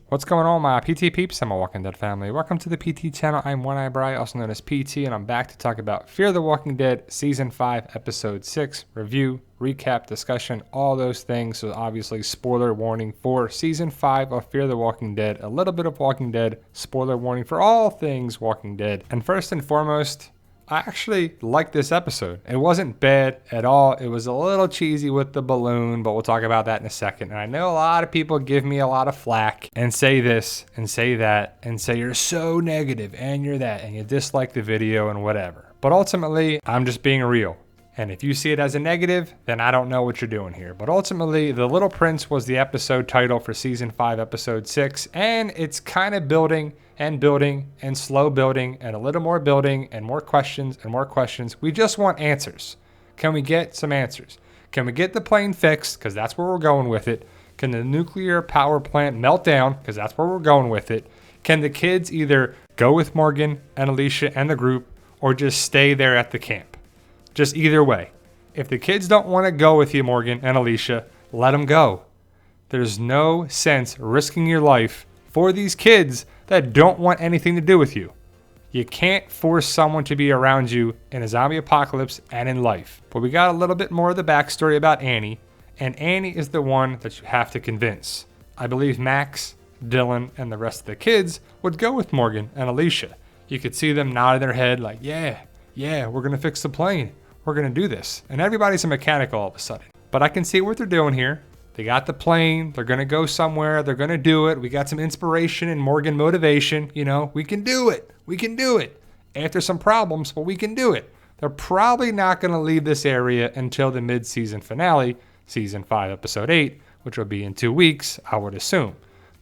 What's going on, my PT peeps and my Walking Dead family? Welcome to the PT channel. I'm One-Eye Bri, also known as PT, and I'm back to talk about Fear the Walking Dead Season 5, Episode 6, review, recap, discussion, all those things. So obviously, spoiler warning for Season 5 of Fear the Walking Dead. A little bit of Walking Dead, spoiler warning for all things Walking Dead. And first and foremost, I actually liked this episode. It wasn't bad at all. It was a little cheesy with the balloon, but we'll talk about that in a second. And I know a lot of people give me a lot of flack and say this and say that and say you're so negative and you're that and you dislike the video and whatever. But ultimately, I'm just being real. And if you see it as a negative, then I don't know what you're doing here. But ultimately, The Little Prince was the episode title for Season 5, Episode 6. And it's kind of building and slow building and a little more building and more questions and more questions. We just want answers. Can we get some answers? Can we get the plane fixed? Because that's where we're going with it. Can the nuclear power plant melt down? Because that's where we're going with it. Can the kids either go with Morgan and Alicia and the group or just stay there at the camp? Just either way. If the kids don't want to go with you, Morgan and Alicia, let them go. There's no sense risking your life for these kids that don't want anything to do with you. You can't force someone to be around you in a zombie apocalypse and in life. But we got a little bit more of the backstory about Annie, and Annie is the one that you have to convince. I believe Max, Dylan, and the rest of the kids would go with Morgan and Alicia. You could see them nodding their head like, yeah, we're gonna fix the plane. We're gonna do this. And everybody's a mechanic all of a sudden. But I can see what they're doing here. They got the plane. They're going to go somewhere. They're going to do it. We got some inspiration and Morgan motivation. You know, we can do it. We can do it. After some problems, but we can do it. They're probably not going to leave this area until the mid-season finale, Season 5, Episode 8, which will be in 2 weeks, I would assume.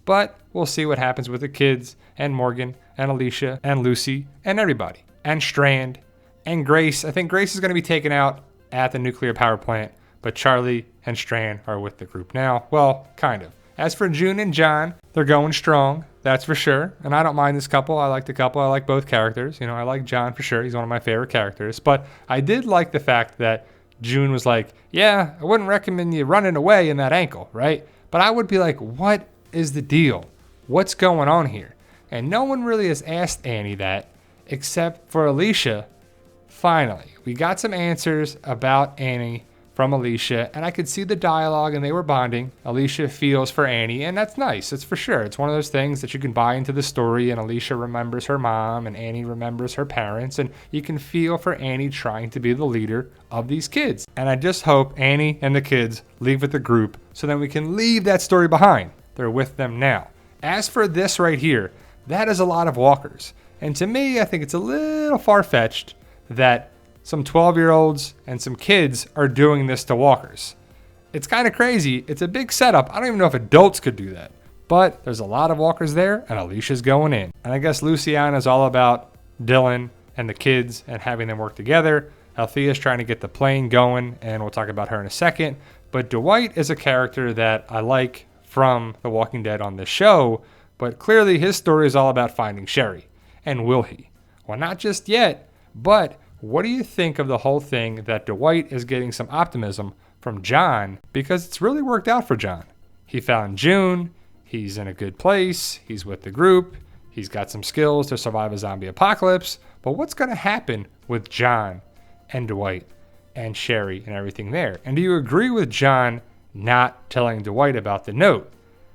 But we'll see what happens with the kids and Morgan and Alicia and Lucy and everybody. And Strand and Grace. I think Grace is going to be taken out at the nuclear power plant. But Charlie and Strand are with the group now. Well, kind of. As for June and John, they're going strong. That's for sure. And I don't mind this couple. I like the couple. I like both characters. You know, I like John for sure. He's one of my favorite characters. But I did like the fact that June was like, yeah, I wouldn't recommend you running away in that ankle, right? But I would be like, what is the deal? What's going on here? And no one really has asked Annie that except for Alicia. Finally, we got some answers about Annie from Alicia, and I could see the dialogue and they were bonding. Alicia feels for Annie, and that's nice. It's for sure. It's one of those things that you can buy into the story, and Alicia remembers her mom and Annie remembers her parents, and you can feel for Annie trying to be the leader of these kids. And I just hope Annie and the kids leave with the group so then we can leave that story behind. They're with them now. As for this right here, that is a lot of walkers. And to me, I think it's a little far-fetched that some 12-year-olds and some kids are doing this to walkers. It's kind of crazy. It's a big setup. I don't even know if adults could do that. But there's a lot of walkers there, and Alicia's going in. And I guess Luciana's all about Dylan and the kids and having them work together. Althea's trying to get the plane going, and we'll talk about her in a second. But Dwight is a character that I like from The Walking Dead on this show, but clearly his story is all about finding Sherry. And will he? Well, not just yet, but what do you think of the whole thing that Dwight is getting some optimism from John? Because it's really worked out for John. He found June. He's in a good place. He's with the group. He's got some skills to survive a zombie apocalypse. But what's going to happen with John and Dwight and Sherry and everything there? And do you agree with John not telling Dwight about the note?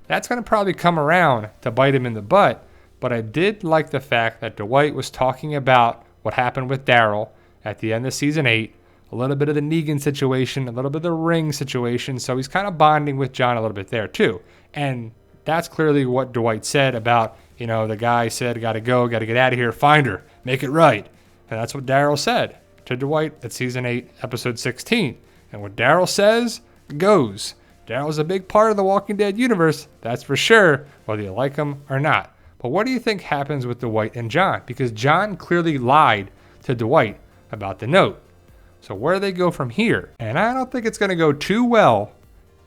That's going to probably come around to bite him in the butt. But I did like the fact that Dwight was talking about what happened with Daryl at the end of Season 8, a little bit of the Negan situation, a little bit of the Ring situation, so he's kind of bonding with John a little bit there too. And that's clearly what Dwight said about, you know, the guy said, gotta go, gotta get out of here, find her, make it right. And that's what Daryl said to Dwight at Season 8, Episode 16. And what Daryl says, goes. Daryl's a big part of the Walking Dead universe, that's for sure, whether you like him or not. But what do you think happens with Dwight and John? Because John clearly lied to Dwight about the note. So where do they go from here? And I don't think it's going to go too well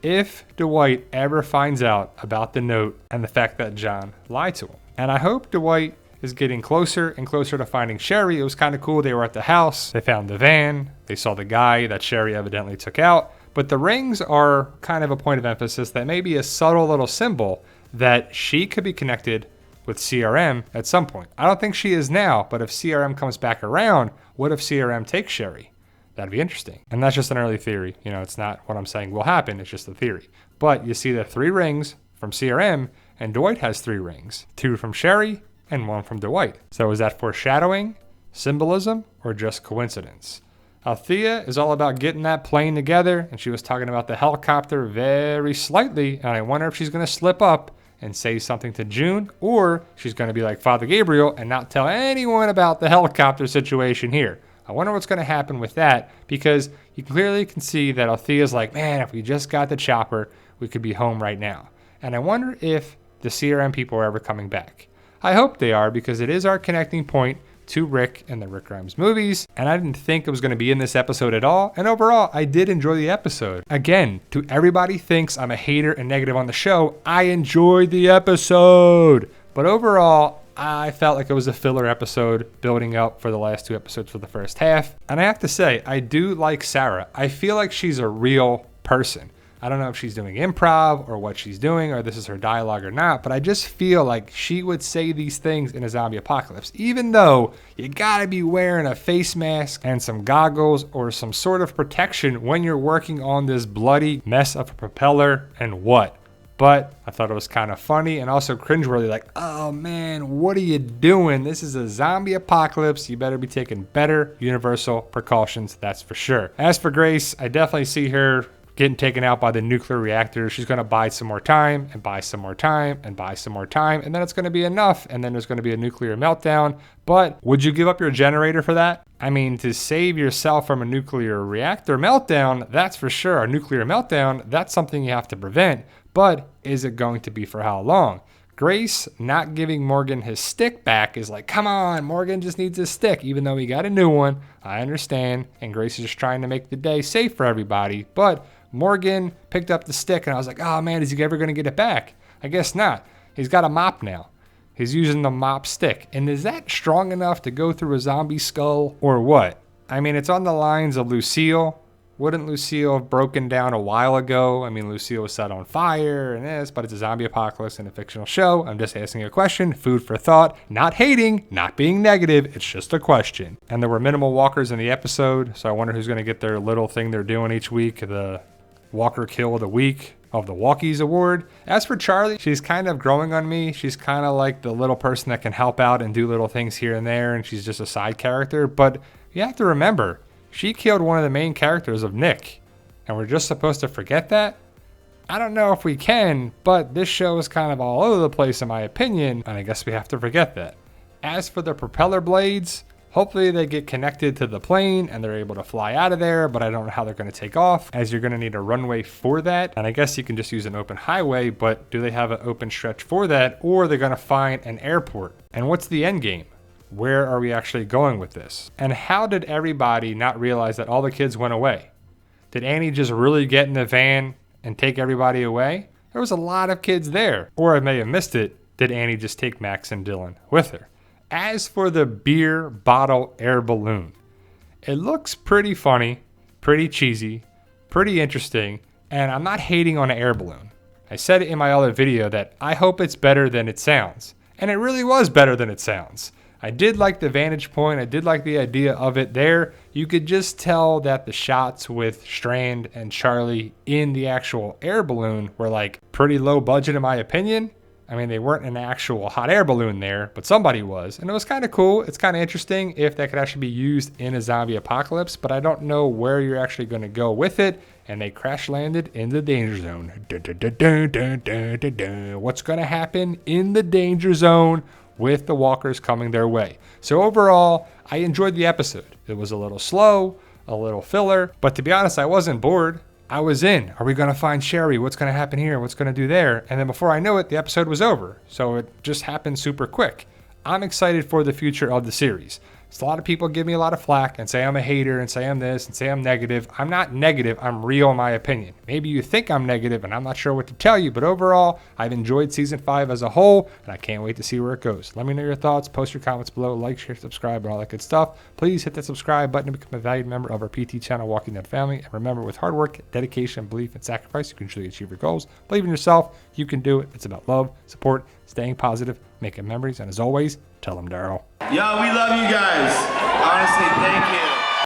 if Dwight ever finds out about the note and the fact that John lied to him. And I hope Dwight is getting closer and closer to finding Sherry. It was kind of cool. They were at the house. They found the van. They saw the guy that Sherry evidently took out. But the rings are kind of a point of emphasis that may be a subtle little symbol that she could be connected with CRM at some point. I don't think she is now, but if CRM comes back around, what if CRM takes Sherry? That'd be interesting. And that's just an early theory. You know, it's not what I'm saying will happen. It's just a theory. But you see the 3 rings from CRM, and Dwight has 3 rings. 2 from Sherry and 1 from Dwight. So is that foreshadowing, symbolism, or just coincidence? Althea is all about getting that plane together, and she was talking about the helicopter very slightly, and I wonder if she's going to slip up and say something to June, or she's going to be like Father Gabriel and not tell anyone about the helicopter situation here. I wonder what's going to happen with that, because you clearly can see that Althea's like, man, if we just got the chopper, we could be home right now. And I wonder if the CRM people are ever coming back. I hope they are, because it is our connecting point to Rick and the Rick Grimes movies, and I didn't think it was going to be in this episode at all, and overall, I did enjoy the episode. Again, to everybody thinks I'm a hater and negative on the show, I enjoyed the episode, but overall, I felt like it was a filler episode building up for the last 2 episodes for the first half, and I have to say, I do like Sarah. I feel like she's a real person. I don't know if she's doing improv or what she's doing or this is her dialogue or not, but I just feel like she would say these things in a zombie apocalypse, even though you gotta be wearing a face mask and some goggles or some sort of protection when you're working on this bloody mess of a propeller and what. But I thought it was kind of funny and also cringeworthy, like, oh man, what are you doing? This is a zombie apocalypse. You better be taking better universal precautions, that's for sure. As for Grace, I definitely see her getting taken out by the nuclear reactor. She's going to buy some more time and buy some more time and buy some more time, and then it's going to be enough, and then there's going to be a nuclear meltdown. But would you give up your generator for that? I mean, to save yourself from a nuclear reactor meltdown, that's for sure. A nuclear meltdown, that's something you have to prevent, but is it going to be for how long? Grace not giving Morgan his stick back is like, come on, Morgan just needs his stick, even though he got a new one. I understand, and Grace is just trying to make the day safe for everybody, but Morgan picked up the stick, and I was like, oh man, is he ever going to get it back? I guess not. He's got a mop now. He's using the mop stick. And is that strong enough to go through a zombie skull or what? I mean, it's on the lines of Lucille. Wouldn't Lucille have broken down a while ago? I mean, Lucille was set on fire and this, but it's a zombie apocalypse in a fictional show. I'm just asking a question, food for thought, not hating, not being negative. It's just a question. And there were minimal walkers in the episode, so I wonder who's going to get their little thing they're doing each week, the Walker Kill of the Week of the Walkies Award. As for Charlie, she's kind of growing on me. She's kind of like the little person that can help out and do little things here and there, and she's just a side character. But you have to remember, she killed one of the main characters of Nick, and we're just supposed to forget that? I don't know if we can, but this show is kind of all over the place in my opinion, and I guess we have to forget that. As for the propeller blades, hopefully they get connected to the plane and they're able to fly out of there, but I don't know how they're going to take off, as you're going to need a runway for that. And I guess you can just use an open highway, but do they have an open stretch for that, or are they going to find an airport? And what's the end game? Where are we actually going with this? And how did everybody not realize that all the kids went away? Did Annie just really get in the van and take everybody away? There was a lot of kids there. Or I may have missed it. Did Annie just take Max and Dylan with her? As for the beer bottle air balloon, it looks pretty funny, pretty cheesy, pretty interesting, and I'm not hating on an air balloon. I said it in my other video that I hope it's better than it sounds, and it really was better than it sounds. I did like the vantage point, I did like the idea of it there. You could just tell that the shots with Strand and Charlie in the actual air balloon were like pretty low budget in my opinion. I mean, they weren't an actual hot air balloon there, but somebody was. And it was kind of cool. It's kind of interesting if that could actually be used in a zombie apocalypse, but I don't know where you're actually going to go with it. And they crash landed in the danger zone. What's going to happen in the danger zone with the walkers coming their way? So overall, I enjoyed the episode. It was a little slow, a little filler, but to be honest, I wasn't bored. I was in. Are we going to find Sherry? What's going to happen here? What's going to do there? And then before I know it, the episode was over. So it just happened super quick. I'm excited for the future of the series. So a lot of people give me a lot of flack and say I'm a hater and say I'm this and say I'm negative. I'm not negative. I'm real in my opinion. Maybe you think I'm negative and I'm not sure what to tell you, but overall, I've enjoyed season 5 as a whole, and I can't wait to see where it goes. Let me know your thoughts. Post your comments below. Like, share, subscribe, and all that good stuff. Please hit that subscribe button to become a valued member of our PT channel, Walking Dead family. And remember, with hard work, dedication, belief, and sacrifice, you can truly achieve your goals. Believe in yourself. You can do it. It's about love, support, staying positive, making memories, and as always, tell them Daryl. Yo, we love you guys. Honestly, thank you.